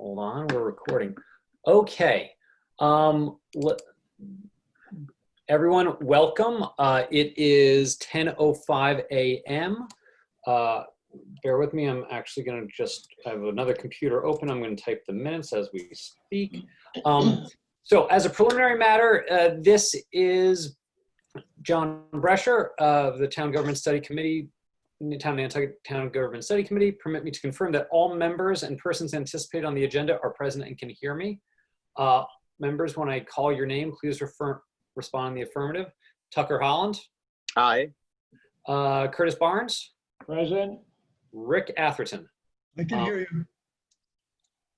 Hold on, we're recording. Okay. Everyone, welcome. It is 10:05 a.m. Bear with me. I'm actually going to just have another computer open. I'm going to type the minutes as we speak. So as a preliminary matter, this is John Brescher of the Town Government Study Committee, Town Government Study Committee. Permit me to confirm that all members and persons anticipated on the agenda are present and can hear me. Members, when I call your name, please respond in the affirmative. Tucker Holland. Aye. Curtis Barnes. Present. Rick Atherton. I can hear you.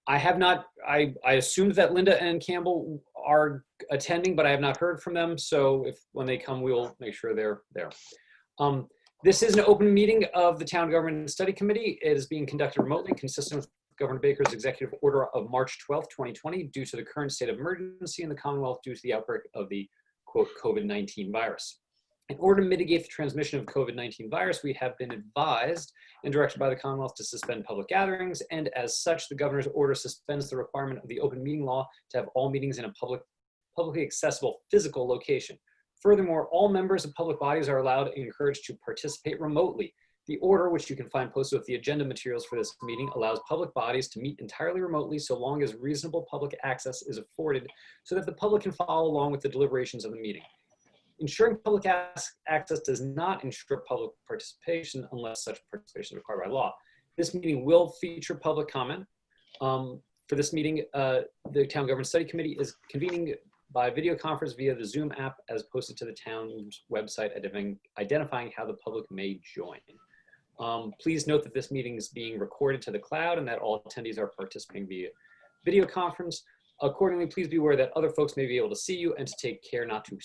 I have not, I assumed that Linda and Campbell are attending, but I have not heard from them. So when they come, we'll make sure they're there. This is an open meeting of the Town Government Study Committee. It is being conducted remotely, consistent with Governor Baker's executive order of March 12th, 2020, due to the current state of emergency in the Commonwealth due to the outbreak of the, quote, COVID-19 virus. In order to mitigate the transmission of COVID-19 virus, we have been advised and directed by the Commonwealth to suspend public gatherings, and as such, the governor's order suspends the requirement of the open meeting law to have all meetings in a publicly accessible physical location. Furthermore, all members of public bodies are allowed and encouraged to participate remotely. The order, which you can find posted with the agenda materials for this meeting, allows public bodies to meet entirely remotely so long as reasonable public access is afforded so that the public can follow along with the deliberations of the meeting. Ensuring public access does not ensure public participation unless such participation is required by law. This meeting will feature public comment. For this meeting, the Town Government Study Committee is convening by video conference via the Zoom app as posted to the town's website, identifying how the public may join. Please note that this meeting is being recorded to the cloud and that all attendees are participating via video conference. Accordingly, please be aware that other folks may be able to see you and to take care not to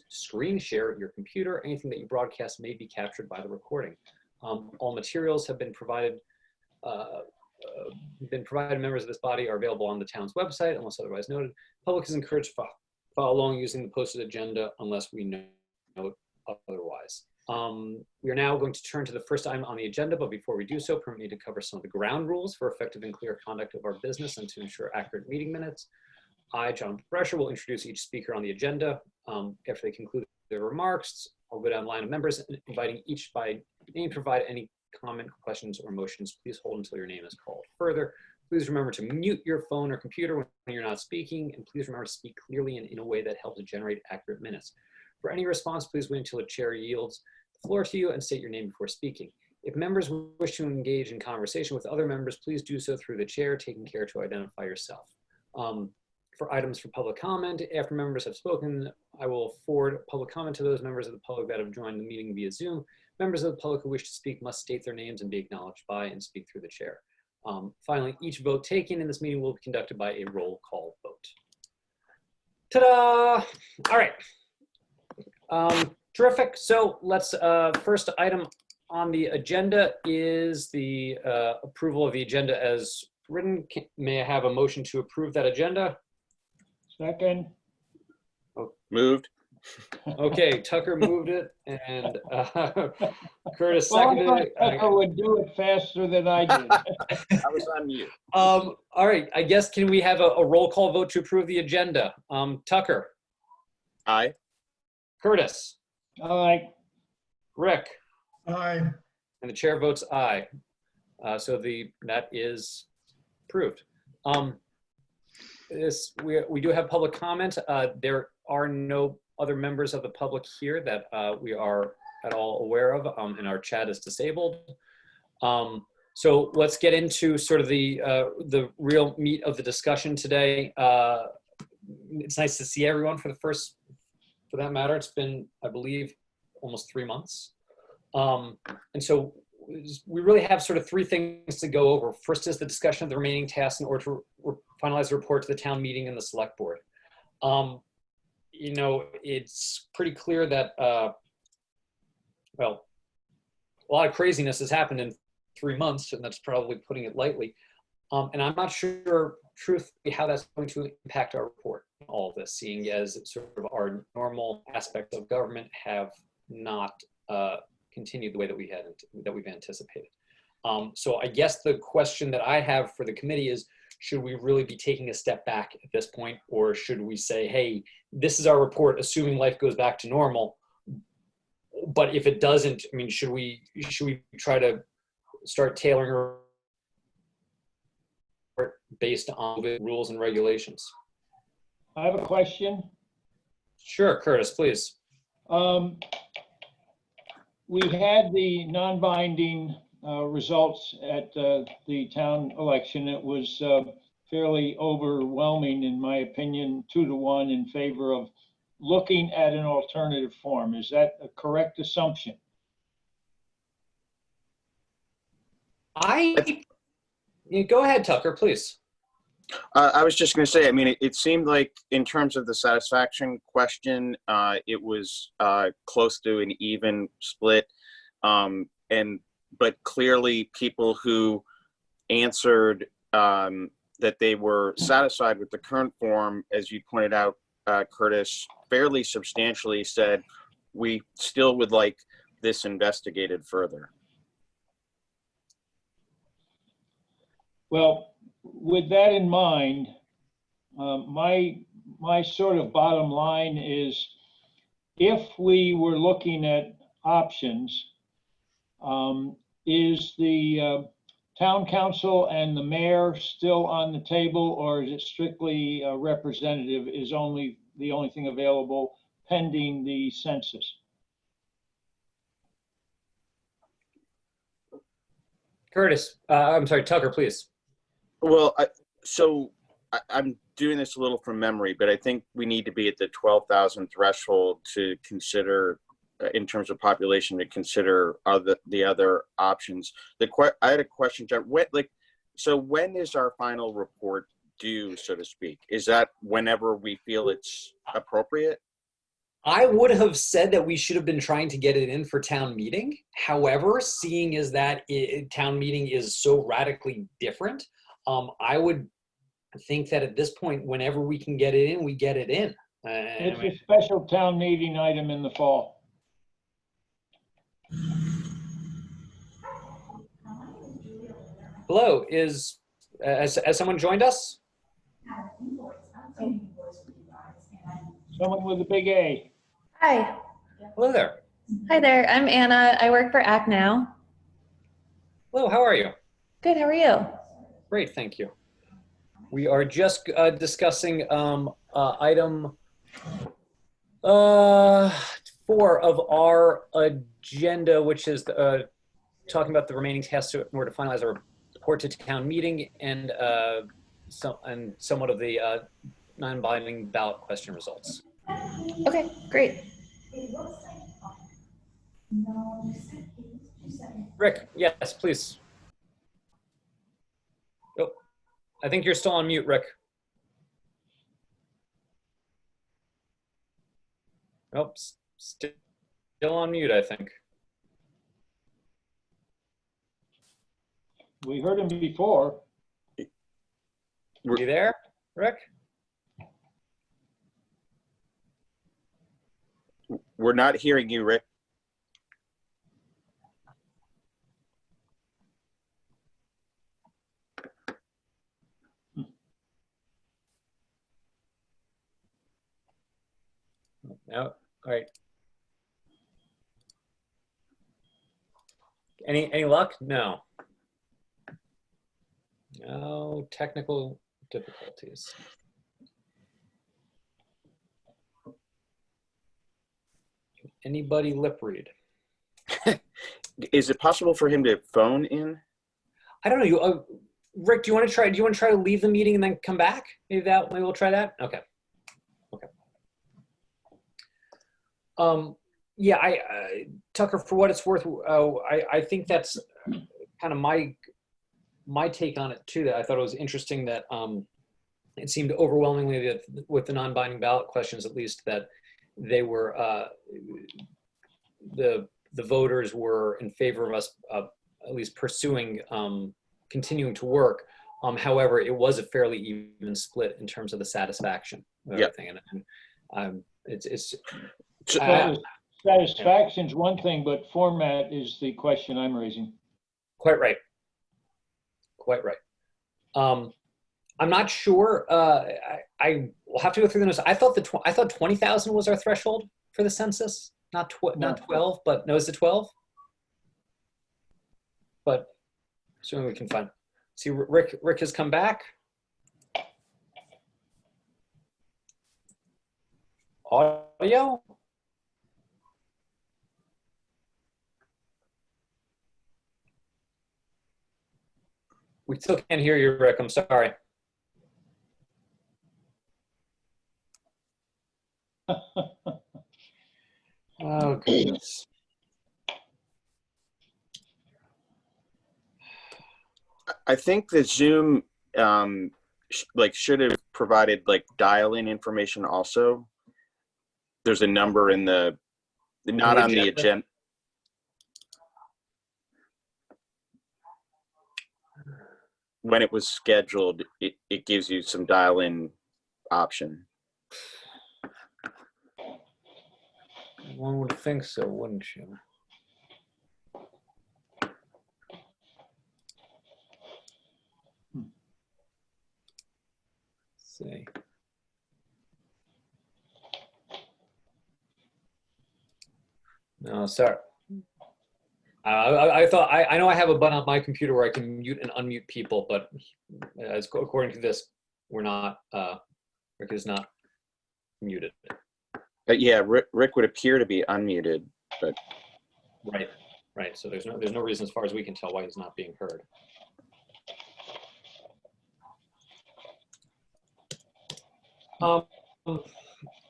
screen share your computer. Anything that you broadcast may be captured by the recording. All materials have been provided. Members of this body are available on the town's website unless otherwise noted. Public is encouraged to follow along using the posted agenda unless we know otherwise. We are now going to turn to the first item on the agenda, but before we do so, permit me to cover some of the ground rules for effective and clear conduct of our business and to ensure accurate meeting minutes. I, John Brescher, will introduce each speaker on the agenda. After they conclude their remarks, I'll go down the line of members, inviting each by name to provide any comment, questions, or motions. Please hold until your name is called. Further, please remember to mute your phone or computer when you're not speaking, and please remember to speak clearly and in a way that helps to generate accurate minutes. For any response, please wait until the chair yields the floor to you and state your name before speaking. If members wish to engage in conversation with other members, please do so through the chair, taking care to identify yourself. For items for public comment, after members have spoken, I will forward public comment to those members of the public that have joined the meeting via Zoom. Members of the public who wish to speak must state their names and be acknowledged by and speak through the chair. Finally, each vote taken in this meeting will be conducted by a roll call vote. Ta-da! All right. Terrific. So let's, first item on the agenda is the approval of the agenda as written. May I have a motion to approve that agenda? Second. Moved. Okay, Tucker moved it and Curtis seconded it. Tucker would do it faster than I did. I was on mute. All right, I guess can we have a roll call vote to approve the agenda? Tucker. Aye. Curtis. Aye. Rick. Aye. And the chair votes aye. So that is approved. We do have public comment. There are no other members of the public here that we are at all aware of, and our chat is disabled. So let's get into sort of the real meat of the discussion today. It's nice to see everyone for that matter. It's been, I believe, almost 3 months. And so we really have sort of three things to go over. First is the discussion of the remaining tasks in order to finalize the report to the town meeting and the select board. You know, it's pretty clear that, well, a lot of craziness has happened in 3 months, and that's probably putting it lightly. And I'm not sure, truthfully, how that's going to impact our report, all of this, seeing as sort of our normal aspects of government have not continued the way that we've anticipated. So I guess the question that I have for the committee is, should we really be taking a step back at this point? Or should we say, hey, this is our report, assuming life goes back to normal. But if it doesn't, I mean, should we try to start tailoring our report based on the rules and regulations? I have a question. Sure, Curtis, please. We had the non-binding results at the town election. It was fairly overwhelming, in my opinion, 2-1 in favor of looking at an alternative form. Is that a correct assumption? Go ahead, Tucker, please. I was just going to say, I mean, it seemed like in terms of the satisfaction question, it was close to an even split. But clearly people who answered that they were satisfied with the current form, as you pointed out, Curtis, fairly substantially said, we still would like this investigated further. Well, with that in mind, my sort of bottom line is, if we were looking at options, is the town council and the mayor still on the table, or is it strictly a representative is the only thing available pending the census? Curtis, I'm sorry, Tucker, please. Well, I'm doing this a little from memory, but I think we need to be at the 12,000 threshold to consider, in terms of population, to consider the other options. I had a question, John. When is our final report due, so to speak? Is that whenever we feel it's appropriate? I would have said that we should have been trying to get it in for town meeting. However, seeing as that town meeting is so radically different, I would think that at this point, whenever we can get it in, we get it in. It's a special town meeting item in the fall. Hello, has someone joined us? Someone with a big A. Hi. Hello there. Hi there. I'm Anna. I work for Act Now. Hello, how are you? Good. How are you? Great, thank you. We are just discussing item 4 of our agenda, which is talking about the remaining tasks in order to finalize our report to town meeting and somewhat of the non-binding ballot question results. Okay, great. Rick, yes, please. Oh, I think you're still on mute, Rick. Nope, still on mute, I think. We heard him before. Are you there, Rick? We're not hearing you, Rick. No, all right. Any luck? No. No technical difficulties. Anybody lip read? Is it possible for him to phone in? I don't know. Rick, do you want to try to leave the meeting and then come back? Maybe we'll try that. Okay. Yeah, Tucker, for what it's worth, I think that's kind of my take on it too. That I thought it was interesting that it seemed overwhelmingly that with the non-binding ballot questions, at least, that they were the voters were in favor of us at least pursuing continuing to work. However, it was a fairly even split in terms of the satisfaction of everything, and it's. Satisfaction's one thing, but format is the question I'm raising. Quite right. Quite right. I'm not sure. I will have to go through the notes. I thought I thought 20,000 was our threshold for the census, not No. not 12, but no, is it 12? But assuming we can find. See, Rick has come back. Audio. We still can't hear you, Rick. I'm sorry. Oh, goodness. I think the Zoom should have provided like dial-in information also. There's a number in the not on the agenda. When it was scheduled, it gives you some dial-in option. One would think so, wouldn't you? Let's see. No, sorry. I thought I know I have a button on my computer where I can mute and unmute people, but as according to this, we're not. Rick is not muted. Yeah, Rick would appear to be unmuted, but Right. So there's no reason, as far as we can tell, why he's not being heard.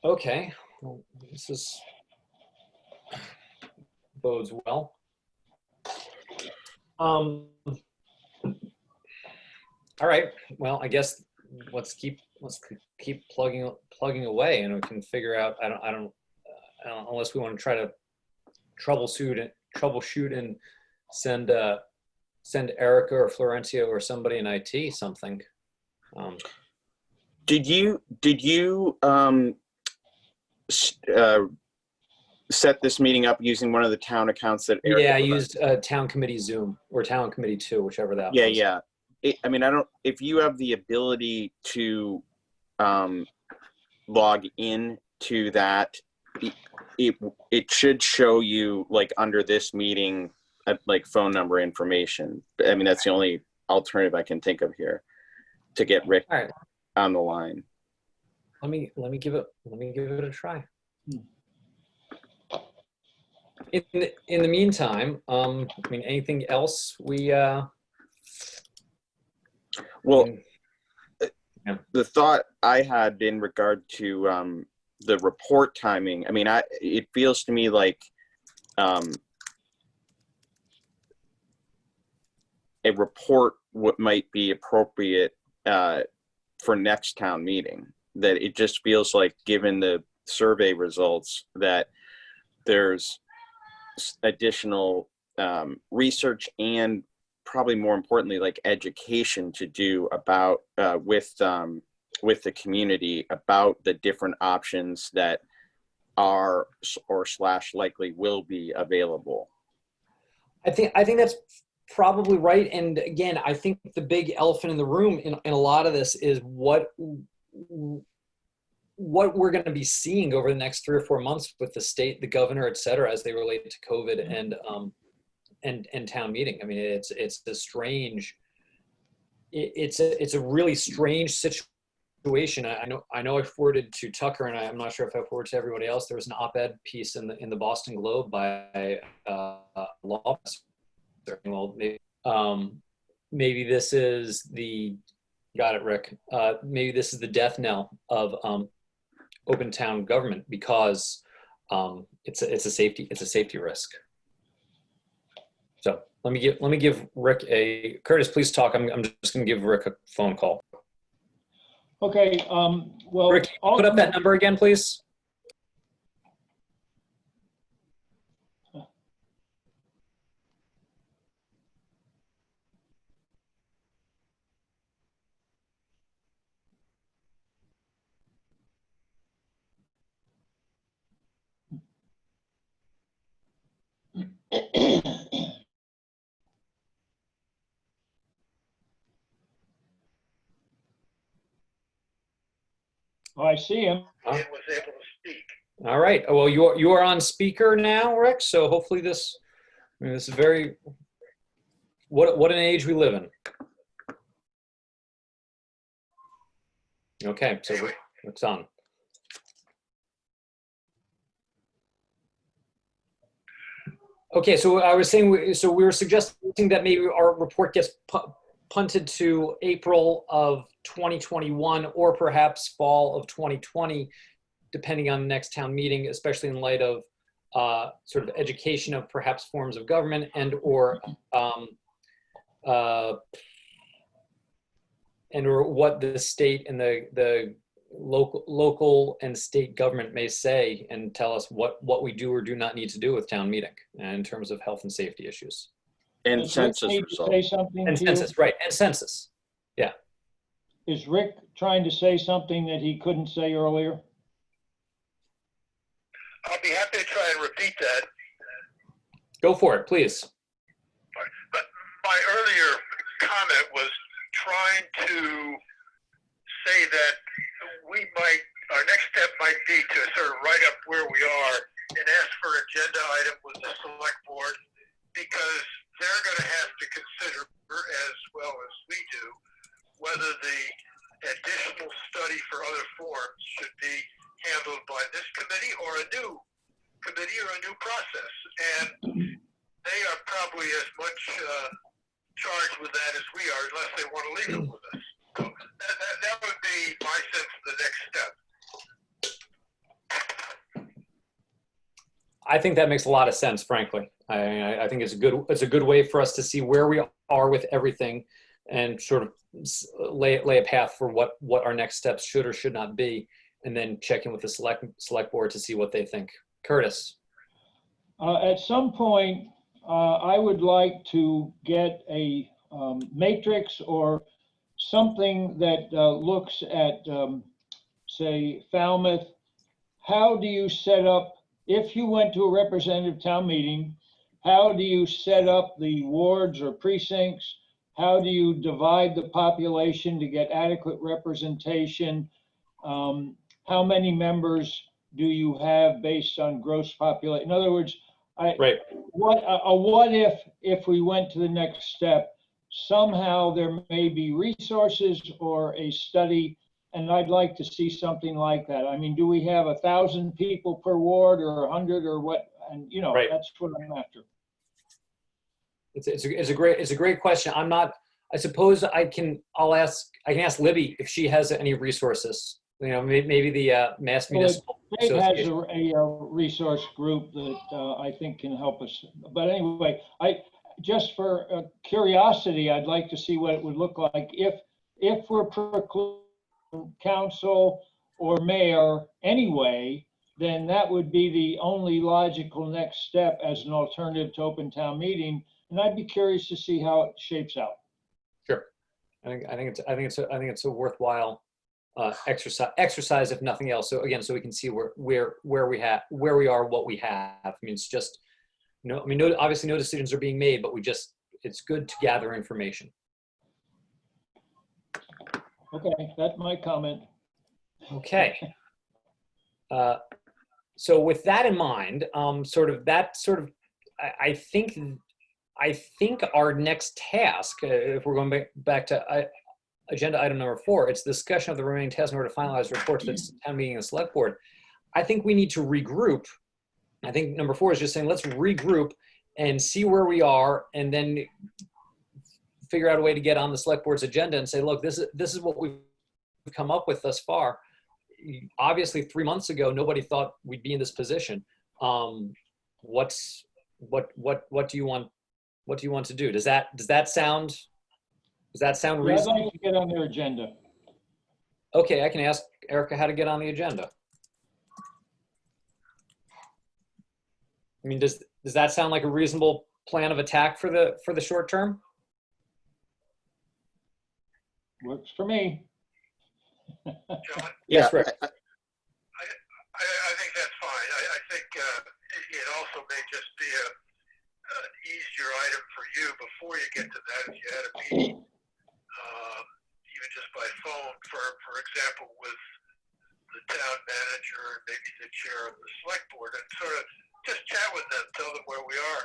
Okay. Well, this bodes well. All right. Well, I guess let's keep plugging away, and we can figure out. I don't unless we want to try to troubleshoot and send Erica or Florencio or somebody in IT something. did you set this meeting up using one of the town accounts that Erica Yeah, I provided? used Town Committee Zoom or Town Committee 2, whichever that was. Yeah. I mean, if you have the ability to log in to that, it should show you like under this meeting, like phone number information. I mean, that's the only alternative I can think of here to get Rick All right. on the line. Let me give it a try. In the meantime, I mean, anything else we Well, yeah. the thought I had in regard to the report timing, I mean, it feels to me like a report might be appropriate for next town meeting. That it just feels like, given the survey results, that there's additional research and probably more importantly, like education to do about with the community about the different options that are or / likely will be available. I think that's probably right. And again, I think the big elephant in the room in a lot of this is what we're going to be seeing over the next 3 or 4 months with the state, the governor, et cetera, as they relate to COVID and town meeting. I mean, it's a strange, it's a really strange situation. I know I forwarded to Tucker, and I'm not sure if I forwarded to everybody else. There was an op-ed piece in the Boston Globe by law. Well, maybe this is got it, Rick. Maybe this is the death knell of open town government, because it's a safety risk. So let me give Rick Curtis, please talk. I'm just going to give Rick a phone call. Okay, well. Rick, put up that number again, please. Oh, I see him. and was able to speak. All right. Well, you are on speaker now, Rick. So hopefully this, I mean, this is very, what an age we live in. Okay, so it's on. Okay, so I was saying, so we were suggesting that maybe our report gets punted to April of 2021 or perhaps fall of 2020, depending on the next town meeting, especially in light of sort of education of perhaps forms of government and or what the state and the local and state government may say and tell us what we do or do not need to do with town meeting in terms of health and safety issues. And Does Rick census need to results. say something And to you? census, right, and census. Is Rick trying to say something that he couldn't say earlier? I'll be happy to try and repeat that. Go for it, please. But my earlier comment was trying to say that our next step might be to sort of write up where we are and ask for an agenda item with the select board, because they're going to have to consider, as well as we do, whether the additional study for other forms should be handled by this committee or a new committee or a new process. And they are probably as much charged with that as we are, unless they want to leave it with us. So that would be my sense of the next step. I think that makes a lot of sense, frankly. I think it's a good way for us to see where we are with everything and sort of lay a path for what our next steps should or should not be, and then check in with the select board to see what they think. Curtis. At some point, I would like to get a matrix or something that looks at, say, Falmouth. How do you set up, if you went to a representative town meeting, how do you set up the wards or precincts? How do you divide the population to get adequate representation? How many members do you have based on gross population? In other words, Right. What if we went to the next step, somehow there may be resources or a study, and I'd like to see something like that. I mean, do we have 1,000 people per ward or 100 or what? And Right. that's what I'm after. It's a great question. I suppose I can ask Libby if she has any resources. Maybe the Mass Municipal Dave has Association. a resource group that I think can help us. But anyway, just for curiosity, I'd like to see what it would look like if we're precluding council or mayor anyway. Then that would be the only logical next step as an alternative to open town meeting. And I'd be curious to see how it shapes out. Sure. I think it's a worthwhile exercise if nothing else. So again, so we can see where we are, what we have. I mean, it's just obviously no decisions are being made, but it's good to gather information. Okay, that's my comment. Okay. So with that in mind, I think our next task, if we're going back to agenda item number 4, it's discussion of the remaining tasks in order to finalize reports to the town meeting and select board. I think we need to regroup. I think number 4 is just saying, let's regroup and see where we are, and then figure out a way to get on the select board's agenda and say, look, this is what we've come up with thus far. Obviously 3 months ago, nobody thought we'd be in this position. What do you want? What do you want to do? Does that sound reasonable? I'd like to get on their agenda. Okay, I can ask Erica how to get on the agenda. I mean, does that sound like a reasonable plan of attack for the short term? Works for me. John? Yes, Rick. I think that's fine. I think it also may just be an easier item for you before you get to that if you had a meeting, even just by phone, for example, with the town manager and maybe the chair of the select board and sort of just chat with them, tell them where we are.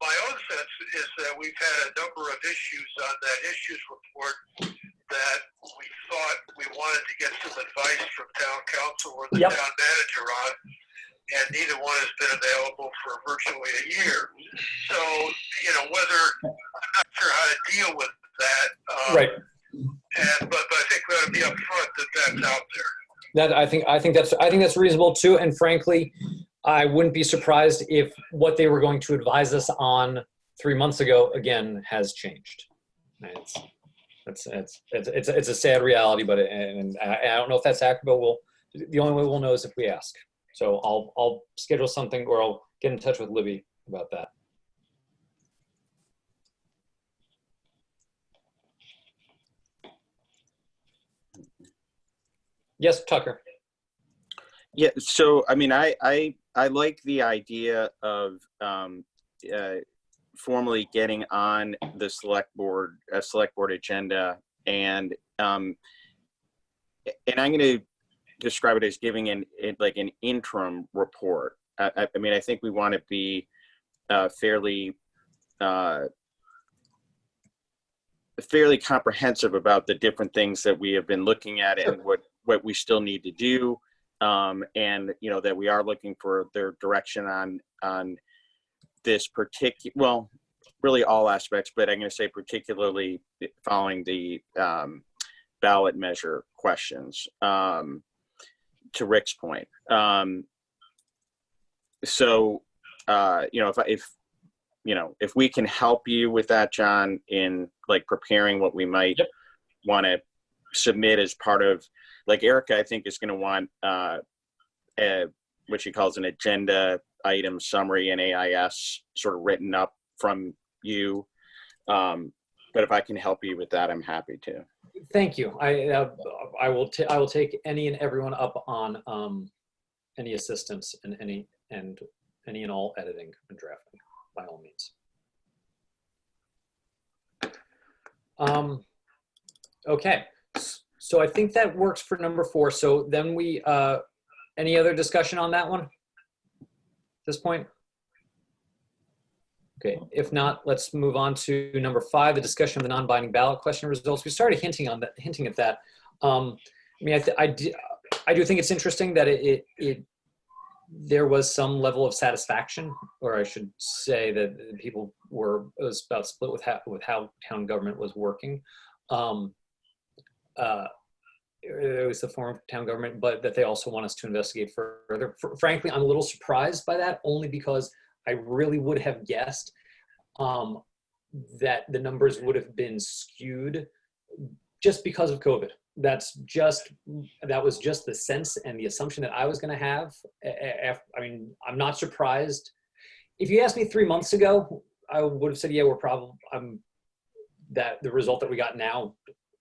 My own sense is that we've had a number of issues on that issues report that we thought we wanted to get some advice from town council or the Yep. town manager on, and neither one has been available for virtually a year. So, whether I'm not sure how to deal with that. Right. But I think we ought to be upfront that that's out there. That I think that's reasonable too. And frankly, I wouldn't be surprised if what they were going to advise us on 3 months ago again has changed. It's a sad reality, but and I don't know if that's accurate. But the only way we'll know is if we ask. So I'll schedule something, or I'll get in touch with Libby about that. Yes, Tucker. Yeah, so I mean, I like the idea of formally getting on the select board agenda, and I'm going to describe it as giving an interim report. I mean, I think we want to be fairly comprehensive about the different things that we have been looking at and what we still need to do. And that we are looking for their direction on this particular, well, really all aspects, but I'm going to say particularly following the ballot measure questions, to Rick's point. If we can help you with that, John, in preparing what we might want to submit as part of, Erica, I think is going to want what she calls an agenda item summary and AIS sort of written up from you. But if I can help you with that, I'm happy to. Thank you. I will take any and everyone up on any assistance and any and all editing and drafting, by all means. Okay. So I think that works for number 4. So then any other discussion on that one at this point? Okay, if not, let's move on to number 5, the discussion of the non-binding ballot question results. We started hinting at that. I mean, I do think it's interesting that there was some level of satisfaction, or I should say that people it was about split with how town government was working. It was the form of town government, but that they also want us to investigate further. Frankly, I'm a little surprised by that, only because I really would have guessed that the numbers would have been skewed just because of COVID. That was just the sense and the assumption that I was going to have. I mean, I'm not surprised. If you asked me 3 months ago, I would have said, yeah, that the result that we got now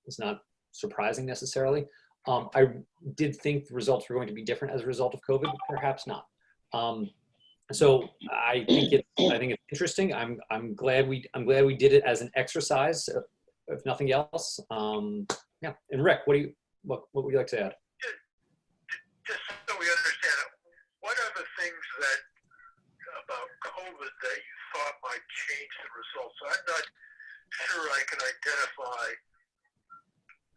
is not surprising necessarily. I did think the results were going to be different as a result of COVID, perhaps not. So I think it's interesting. I'm glad we did it as an exercise, if nothing else. Yeah. And Rick, what would you like to add? Just so we understand it, what are the things about COVID that you thought might change the results? I'm not sure I can identify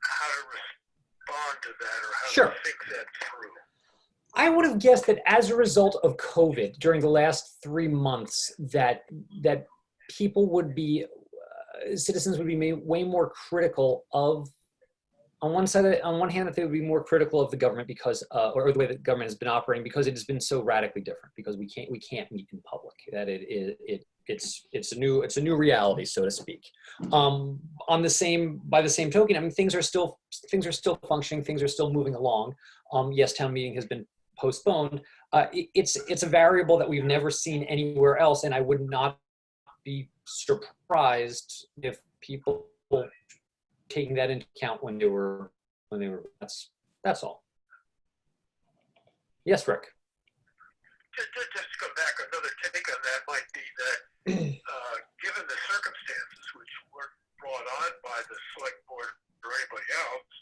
how to respond to that or how to think that through. I would have guessed that as a result of COVID during the last 3 months, that people would be, citizens would be way more critical of, on one hand, that they would be more critical of the government because, or the way that government has been operating, because it has been so radically different. Because we can't meet in public. That it's a new reality, so to speak. By the same token, I mean, things are still functioning. Things are still moving along. Yes, town meeting has been postponed. It's a variable that we've never seen anywhere else, and I would not be surprised if people taking that into account when they were. That's all. Yes, Rick. Just to go back, another take on that might be that given the circumstances which weren't brought on by the select board or anybody else,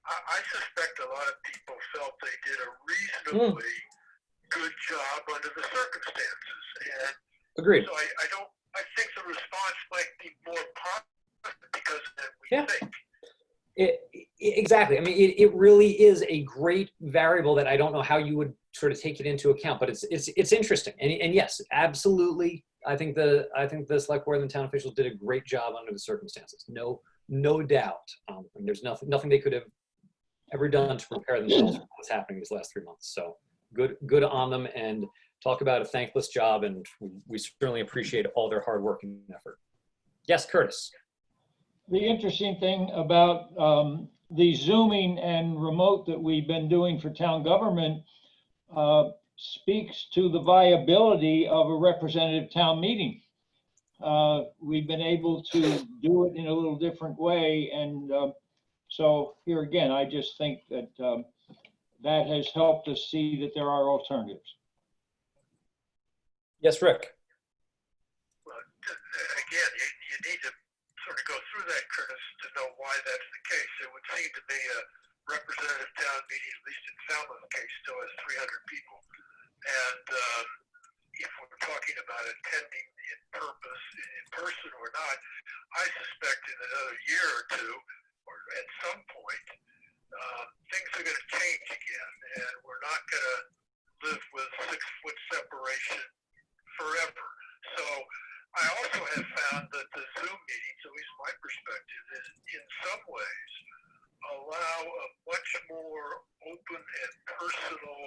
I suspect a lot of people felt they did a reasonably good job under the circumstances. And Agreed. so I think the response might be more positive because than we Yeah. think. Exactly. I mean, it really is a great variable that I don't know how you would sort of take it into account, but it's interesting. And yes, absolutely. I think the select board and the town officials did a great job under the circumstances. No doubt. And there's nothing they could have ever done to prepare themselves for what's happening these last 3 months. So good on them, and talk about a thankless job. And we certainly appreciate all their hard work and effort. Yes, Curtis. The interesting thing about the Zooming and remote that we've been doing for town government speaks to the viability of a representative town meeting. We've been able to do it in a little different way. And so here again, I just think that that has helped us see that there are alternatives. Yes, Rick. Well, again, you need to sort of go through that, Curtis, to know why that's the case. It would seem to be a representative town meeting, at least in Falmouth case, still has 300 people. And if we're talking about attending in person or not, I suspect in another year or two, or at some point, things are going to change again, and we're not going to live with 6-foot separation forever. So I also have found that the Zoom meetings, at least my perspective, is in some ways allow a much more open and personal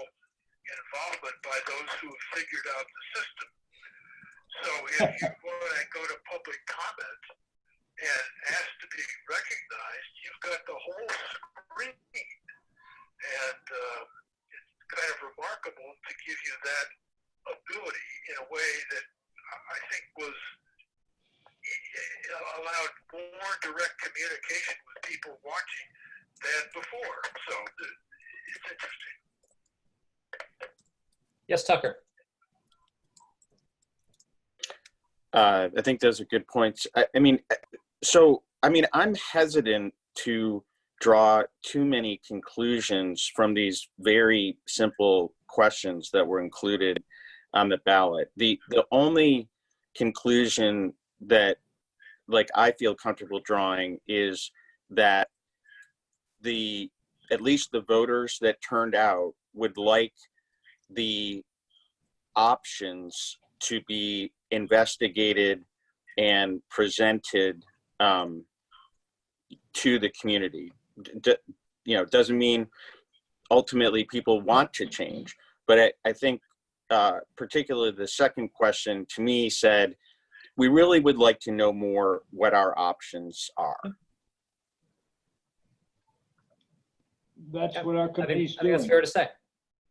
involvement by those who have figured out the system. So if you want to go to public comment and ask to be recognized, you've got the whole screen. And it's kind of remarkable to give you that ability in a way that I think allowed more direct communication with people watching than before. So it's interesting. Yes, Tucker. I think those are good points. I'm hesitant to draw too many conclusions from these very simple questions that were included on the ballot. The only conclusion that I feel comfortable drawing is that at least the voters that turned out would like the options to be investigated and presented to the community. Doesn't mean ultimately people want to change, but I think particularly the second question to me said, we really would like to know more what our options are. That's what our I think committee's that's doing. fair to say.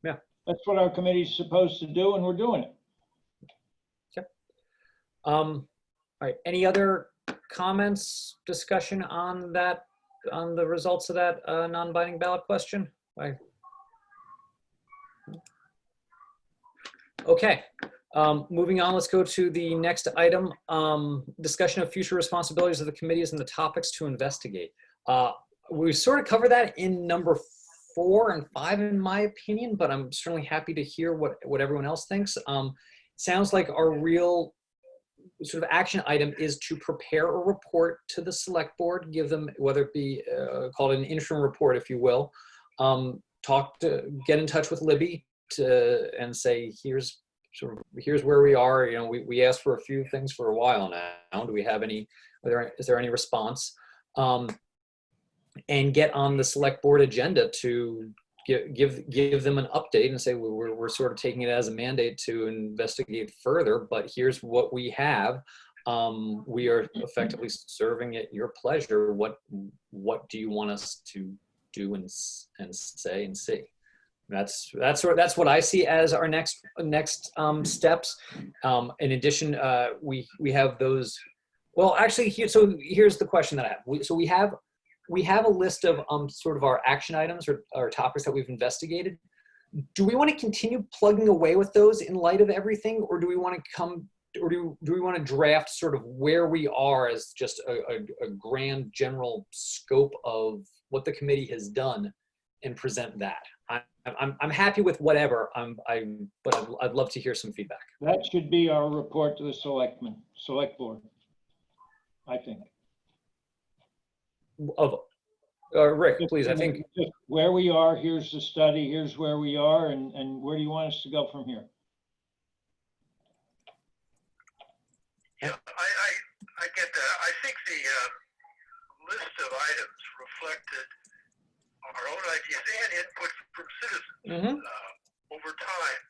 Yeah. That's what our committee's supposed to do, and we're doing it. All right. Any other comments, discussion on that, on the results of that non-binding ballot question? Okay. Moving on, let's go to the next item. Discussion of future responsibilities of the committees and the topics to investigate. We sort of covered that in number 4 and 5, in my opinion, but I'm certainly happy to hear what everyone else thinks. Sounds like our real sort of action item is to prepare a report to the select board, give them, whether it be called an interim report, if you will, get in touch with Libby and say, here's where we are. We asked for a few things for a while now. Do we have any, is there any response? And get on the select board agenda to give them an update and say, we're sort of taking it as a mandate to investigate further, but here's what we have. We are effectively serving at your pleasure. What do you want us to do and say and see? That's what I see as our next steps. In addition, we have those. Well, actually, here's the question that I have. We have a list of sort of our action items or topics that we've investigated. Do we want to continue plugging away with those in light of everything, or do we want to draft sort of where we are as just a grand general scope of what the committee has done and present that. I'm happy with whatever. But I'd love to hear some feedback. That should be our report to the select board, I think. Rick, please. I think Just where we are, here's the study, here's where we are, and where do you want us to go from here? Yeah, I get that. I think the list of items reflected our own ideas and input from citizens over time.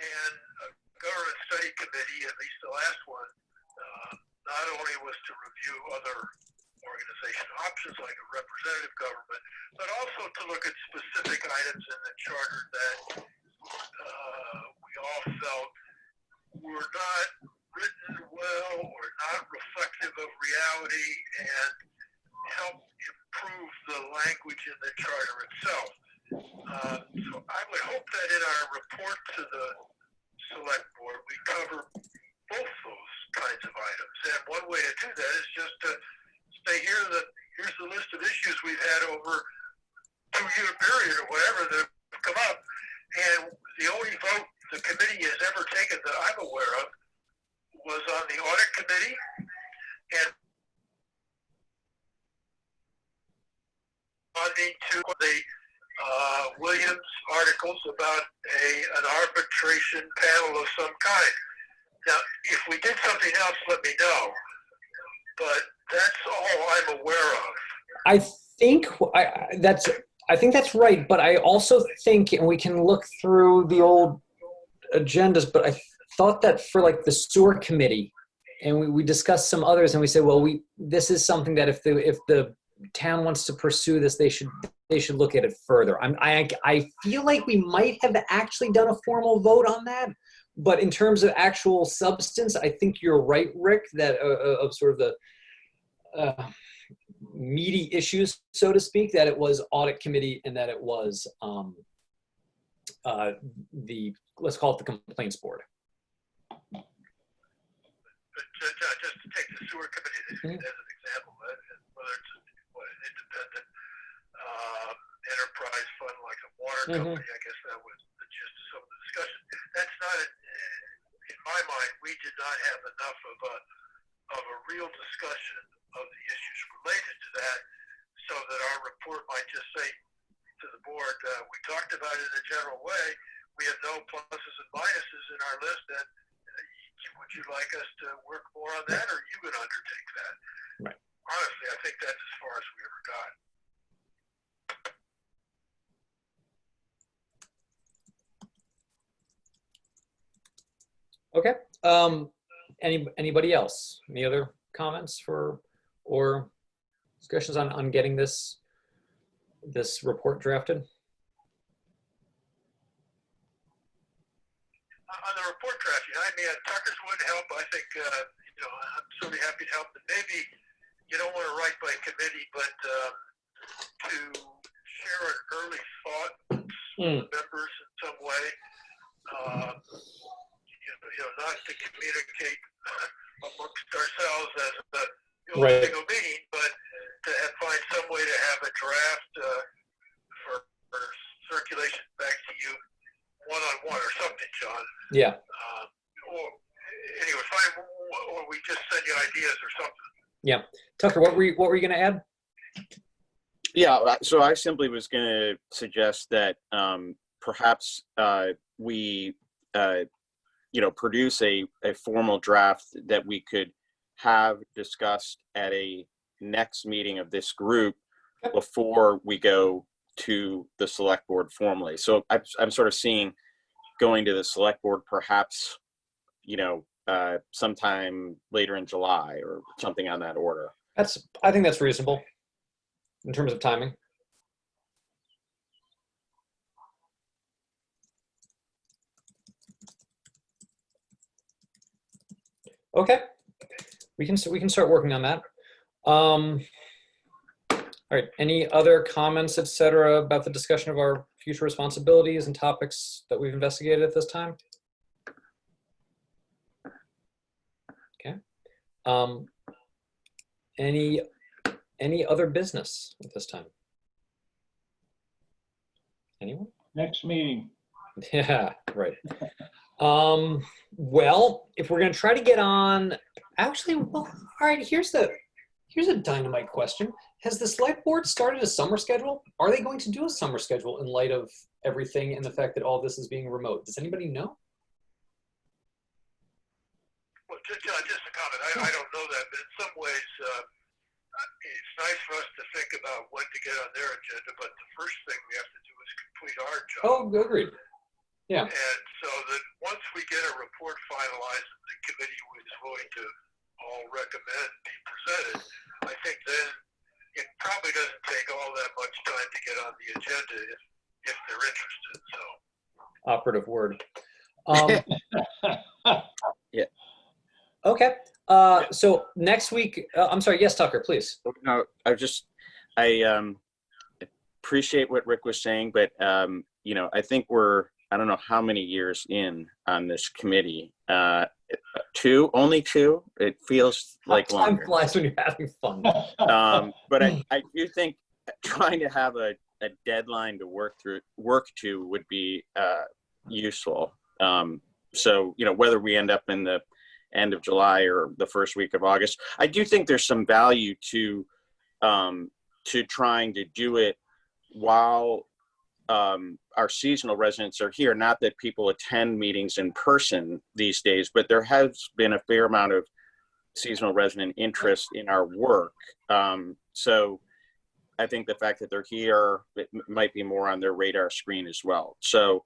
And a government study committee, at least the last one, not only was to review other organization options like a representative government, but also to look at specific items in the charter that we all felt were not written well or not reflective of reality and help improve the language in the charter itself. So I would hope that in our report to the select board, we cover both those kinds of items. And one way to do that is just to say, here's the list of issues we've had over a 2-year period or whatever that have come up. And the only vote the committee has ever taken that I'm aware of was on the audit committee and responding to the Williams articles about an arbitration panel of some kind. Now, if we did something else, let me know. But that's all I'm aware of. I think that's right, but I also think, and we can look through the old agendas, but I thought that for like the sewer committee, and we discussed some others, and we said, well, this is something that if the town wants to pursue this, they should look at it further. I feel like we might have actually done a formal vote on that, but in terms of actual substance, I think you're right, Rick, that of sort of the meaty issues, so to speak, that it was audit committee and that it was let's call it the complaints board. But just to take the sewer committee as an example, whether it's an independent enterprise fund like a water company, I guess that was the gist of some of the discussion. That's not, in my mind, we did not have enough of a real discussion of the issues related to that, so that our report might just say to the board, we talked about it in a general way. We have no pluses and minuses in our list, and would you like us to work more on that, or are you going to undertake that? Right. Honestly, I think that's as far as we ever got. Okay. Anybody else? Any other comments or discussions on getting this report drafted? On the report drafting, I mean, Tucker's would help. I think, I'm certainly happy to help. But maybe you don't want to write by committee, but to share an early thought with members in some way. Not to communicate amongst ourselves as a single meeting, but to find some way to have a draft for circulation back to you one-on-one or something, John. Yeah. Or anyway, fine, or we just send you ideas or something. Yeah. Tucker, what were you going to add? Yeah, so I simply was going to suggest that perhaps we produce a formal draft that we could have discussed at a next meeting of this group before we go to the select board formally. So I'm sort of seeing going to the select board perhaps, sometime later in July or something on that order. I think that's reasonable in terms of timing. Okay, we can start working on that. All right, any other comments, etc., about the discussion of our future responsibilities and topics that we've investigated at this time? Okay. Any other business at this time? Anyone? Next meeting. Yeah, right. Well, if we're gonna try to get on, actually, well, all right, here's a dynamite question. Has the select board started a summer schedule? Are they going to do a summer schedule in light of everything and the fact that all this is being remote? Does anybody know? Well, just a comment. I don't know that, but in some ways, it's nice for us to think about when to get on their agenda, but the first thing we have to do is complete our job. Oh, agreed. Yeah. And so that once we get a report finalized and the committee was willing to all recommend be presented, I think then it probably doesn't take all that much time to get on the agenda if they're interested. So Operative word. Yeah. Okay. So next week, I'm sorry. Yes, Tucker, please. No, I appreciate what Rick was saying, but I think I don't know how many years in on this committee. Only two. It feels like Time longer. flies when you're having fun. But I do think trying to have a deadline to work to would be useful. So whether we end up in the end of July or the first week of August, I do think there's some value to trying to do it while our seasonal residents are here. Not that people attend meetings in person these days, but there has been a fair amount of seasonal resident interest in our work. So I think the fact that they're here, it might be more on their radar screen as well. So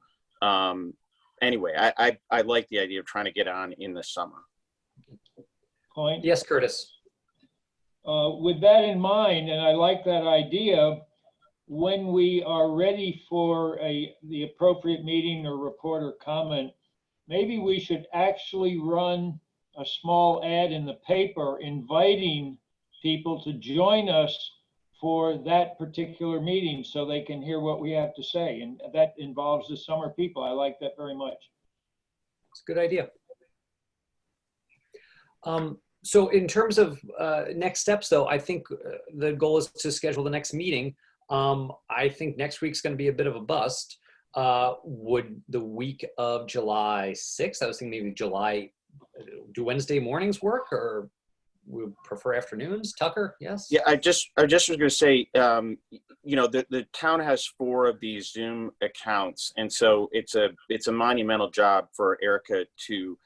anyway, I like the idea of trying to get on in the summer. Point. Yes, Curtis. With that in mind, and I like that idea, when we are ready for the appropriate meeting or report or comment, maybe we should actually run a small ad in the paper inviting people to join us for that particular meeting so they can hear what we have to say. And that involves the summer people. I like that very much. It's a good idea. So in terms of next steps, though, I think the goal is to schedule the next meeting. I think next week's going to be a bit of a bust. Would the week of July 6th, I was thinking maybe do Wednesday mornings work, or we would prefer afternoons? Tucker, yes? Yeah, I just was going to say, the town has 4 of these Zoom accounts, and so it's a monumental job for Erica to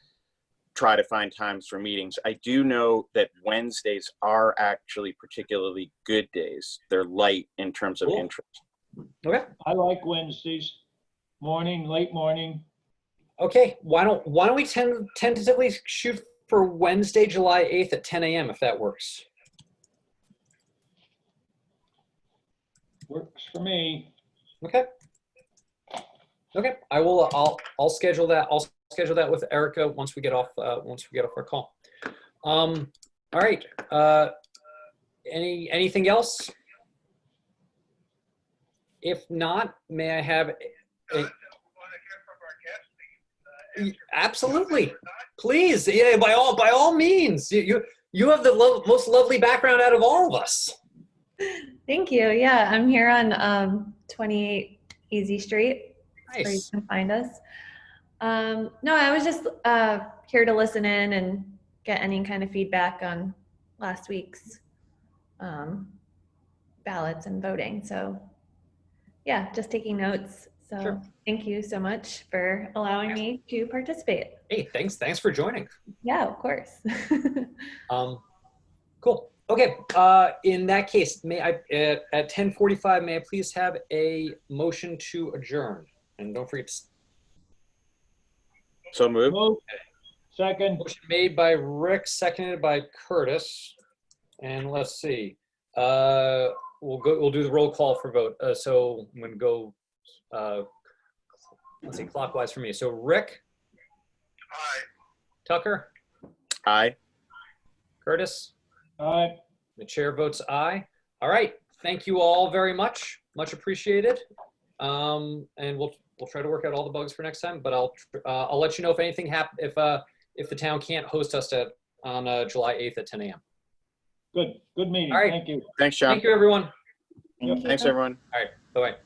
try to find times for meetings. I do know that Wednesdays are actually particularly good days. They're light in terms of interest. Okay. I like Wednesdays, late morning. Okay. Why don't we tentatively shoot for Wednesday, July 8th at 10 a.m. if that works? Works for me. Okay. Okay. I'll schedule that. I'll schedule that with Erica once we get off our call. All right. Anything else? If not, may I have absolutely, please. Yeah, by all means. You have the most lovely background out of all of us. Thank you. Yeah, I'm here on 28 Easy Street. Where you Nice. can find us. No, I was just here to listen in and get any kind of feedback on last week's ballots and voting. So yeah, just taking notes. So Sure. Thank you so much for allowing me to participate. Hey, thanks for joining. Yeah, of course. Cool. Okay. In that case, may I at 10:45, may I please have a motion to adjourn? And don't forget to So move. Move. Second. motion made by Rick, seconded by Curtis. And let's see. We'll do the roll call for vote. So I'm gonna go let's see, clockwise for me. So Rick, aye. Tucker, Aye. Curtis, Aye. the chair votes aye. All right. Thank you all very much. Much appreciated. And we'll try to work out all the bugs for next time, but I'll let you know if anything happens, if the town can't host us on July 8th at 10 a.m. Good meeting. All right. Thank you. Thanks, John. Thank you, everyone. Thank you. Thanks, everyone. All right. Bye-bye.